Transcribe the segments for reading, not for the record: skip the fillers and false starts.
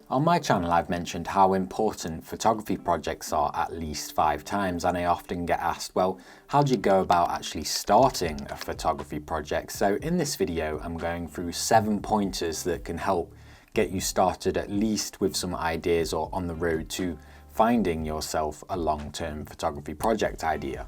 On my channel, I've mentioned how important photography projects are at least 5 times, and I often get asked, well, how do you go about actually starting a photography project? So in this video, I'm going through 7 pointers that can help get you started at least with some ideas or on the road to finding yourself a long-term photography project idea.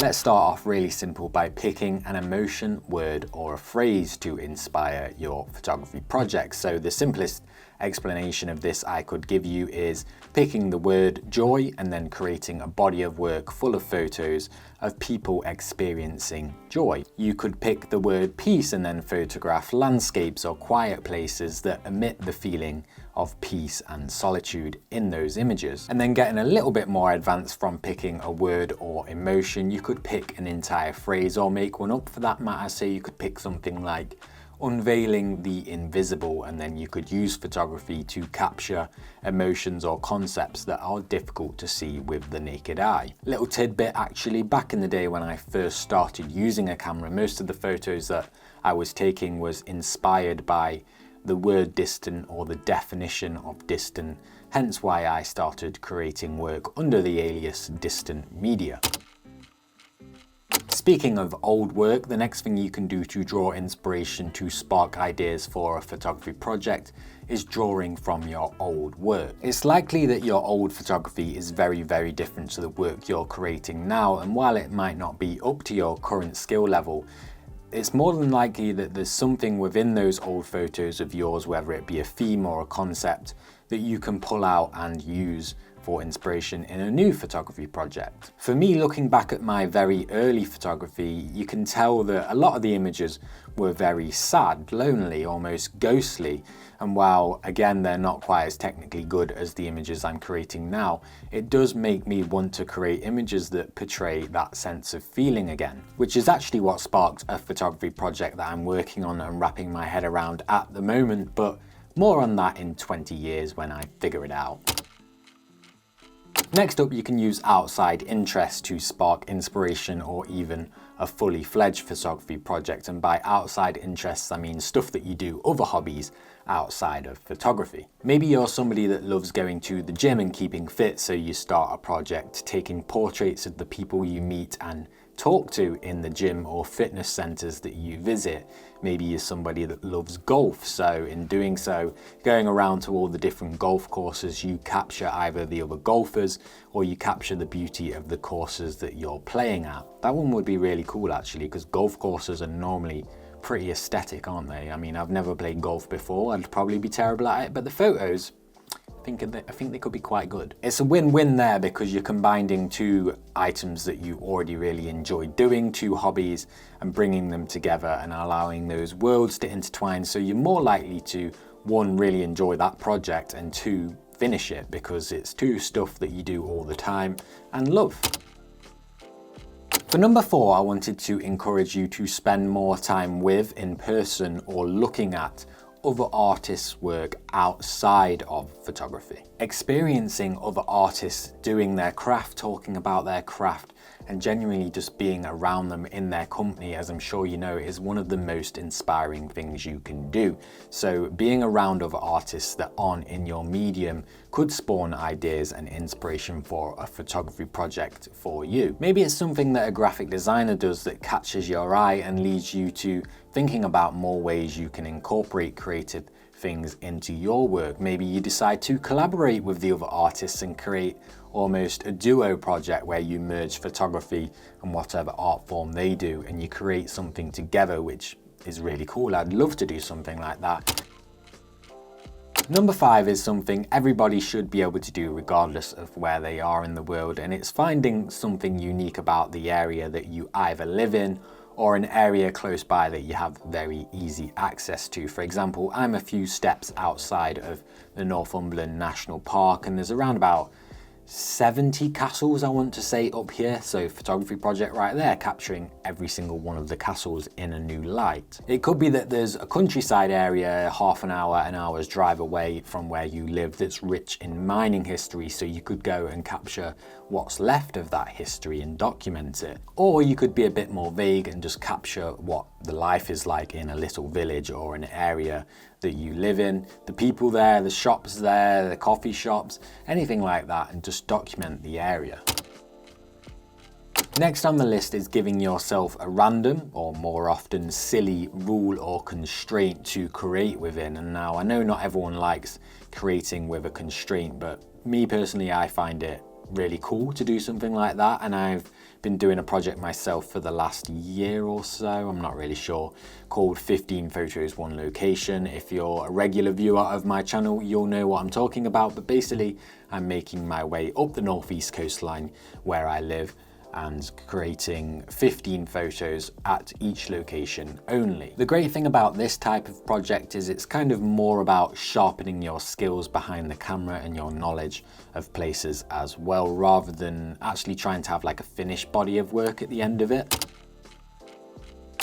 Let's start off really simple by picking an emotion, word, or a phrase to inspire your photography project. So the simplest explanation of this I could give you is picking the word joy and then creating a body of work full of photos of people experiencing joy. You could pick the word peace and then photograph landscapes or quiet places that emit the feeling of peace and solitude in those images. And then getting a little bit more advanced from picking a word or emotion, you could pick an entire phrase or make one up for that matter. So you could pick something like unveiling the invisible, and then you could use photography to capture emotions or concepts that are difficult to see with the naked eye. Little tidbit actually, back in the day when I first started using a camera, most of the photos that I was taking was inspired by the word distant or the definition of distant, hence why I started creating work under the alias DISTANTMEDIA. Speaking of old work, the next thing you can do to draw inspiration to spark ideas for a photography project is drawing from your old work. It's likely that your old photography is very, very different to the work you're creating now, and while it might not be up to your current skill level, it's more than likely that there's something within those old photos of yours, whether it be a theme or a concept, that you can pull out and use for inspiration in a new photography project. For me, looking back at my very early photography, you can tell that a lot of the images were very sad, lonely, almost ghostly. And while, again, they're not quite as technically good as the images I'm creating now, it does make me want to create images that portray that sense of feeling again, which is actually what sparked a photography project that I'm working on and wrapping my head around at the moment, but more on that in 20 years when I figure it out. Next up, you can use outside interest to spark inspiration or even a fully fledged photography project. And by outside interests, I mean stuff that you do, other hobbies outside of photography. Maybe you're somebody that loves going to the gym and keeping fit, so you start a project taking portraits of the people you meet and talk to in the gym or fitness centers that you visit. Maybe you're somebody that loves golf, so in doing so, going around to all the different golf courses, you capture either the other golfers or you capture the beauty of the courses that you're playing at. That one would be really cool actually, because golf courses are normally pretty aesthetic, aren't they? I mean, I've never played golf before, I'd probably be terrible at it, but the photos, I think they could be quite good. It's a win-win there because you're combining 2 items that you already really enjoy doing, 2 hobbies, and bringing them together and allowing those worlds to intertwine, so you're more likely to, 1, really enjoy that project, and 2, finish it because it's 2 stuff that you do all the time and love. For number 4, I wanted to encourage you to spend more time with, in person, or looking at other artists' work outside of photography. Experiencing other artists doing their craft, talking about their craft, and genuinely just being around them in their company, as I'm sure you know, is one of the most inspiring things you can do. So being around other artists that aren't in your medium could spawn ideas and inspiration for a photography project for you. Maybe it's something that a graphic designer does that catches your eye and leads you to thinking about more ways you can incorporate creative things into your work. Maybe you decide to collaborate with the other artists and create almost a duo project where you merge photography and whatever art form they do, and you create something together, which is really cool. I'd love to do something like that. Number 5 is something everybody should be able to do regardless of where they are in the world, and it's finding something unique about the area that you either live in or an area close by that you have very easy access to. For example, I'm a few steps outside of the Northumberland National Park, and there's around about 70 castles, I want to say, up here. So photography project right there, capturing every single one of the castles in a new light. It could be that there's a countryside area half an hour's drive away from where you live that's rich in mining history, so you could go and capture what's left of that history and document it. Or you could be a bit more vague and just capture what the life is like in a little village or an area that you live in, the people there, the shops there, the coffee shops, anything like that, and just document the area. Next on the list is giving yourself a random, or more often silly, rule or constraint to create within. And now I know not everyone likes creating with a constraint, but me personally, I find it really cool to do something like that, and I've been doing a project myself for the last year or so, I'm not really sure, called 15 Photos, One Location. If you're a regular viewer of my channel, you'll know what I'm talking about, but basically I'm making my way up the northeast coastline where I live and creating 15 photos at each location only. The great thing about this type of project is it's kind of more about sharpening your skills behind the camera and your knowledge of places as well, rather than actually trying to have like a finished body of work at the end of it.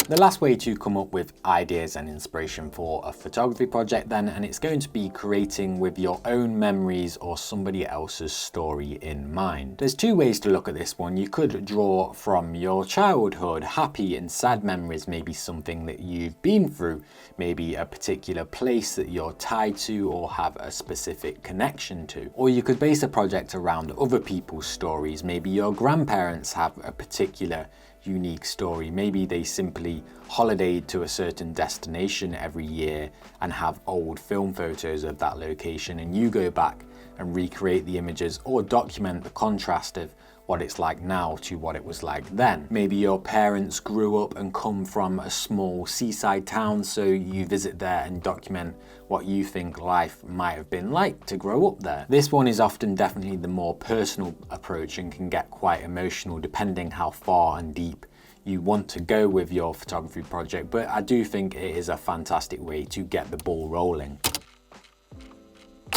The last way to come up with ideas and inspiration for a photography project then, and it's going to be creating with your own memories or somebody else's story in mind. There's two ways to look at this one. You could draw from your childhood, happy and sad memories, maybe something that you've been through, maybe a particular place that you're tied to or have a specific connection to. Or you could base a project around other people's stories. Maybe your grandparents have a particular unique story. Maybe they simply holidayed to a certain destination every year and have old film photos of that location, and you go back and recreate the images or document the contrast of what it's like now to what it was like then. Maybe your parents grew up and come from a small seaside town, so you visit there and document what you think life might have been like to grow up there. This one is often definitely the more personal approach and can get quite emotional depending how far and deep you want to go with your photography project, but I do think it is a fantastic way to get the ball rolling.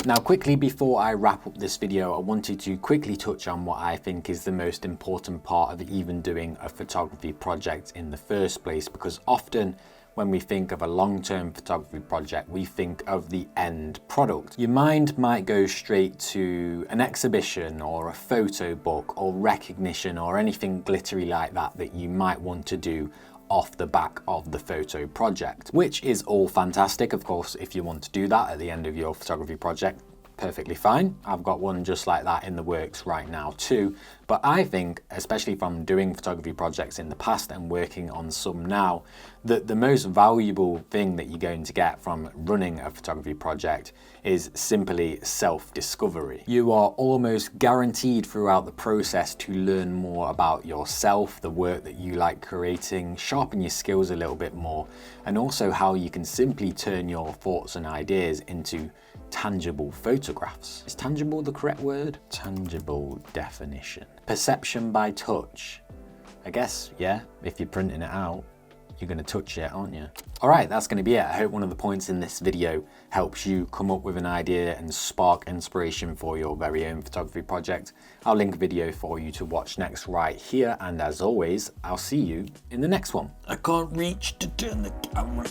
Now quickly, before I wrap up this video, I wanted to quickly touch on what I think is the most important part of even doing a photography project in the first place, because often when we think of a long-term photography project, we think of the end product. Your mind might go straight to an exhibition or a photo book or recognition or anything glittery like that that you might want to do off the back of the photo project, which is all fantastic. Of course, if you want to do that at the end of your photography project, perfectly fine. I've got one just like that in the works right now too. But I think, especially from doing photography projects in the past and working on some now, that the most valuable thing that you're going to get from running a photography project is simply self-discovery. You are almost guaranteed throughout the process to learn more about yourself, the work that you like creating, sharpen your skills a little bit more, and also how you can simply turn your thoughts and ideas into tangible photographs. Is tangible the correct word? Tangible definition. Perception by touch. I guess, yeah, if you're printing it out, you're going to touch it, aren't you? All right, that's going to be it. I hope one of the points in this video helps you come up with an idea and spark inspiration for your very own photography project. I'll link a video for you to watch next right here. And as always, I'll see you in the next one. I can't reach to turn the camera.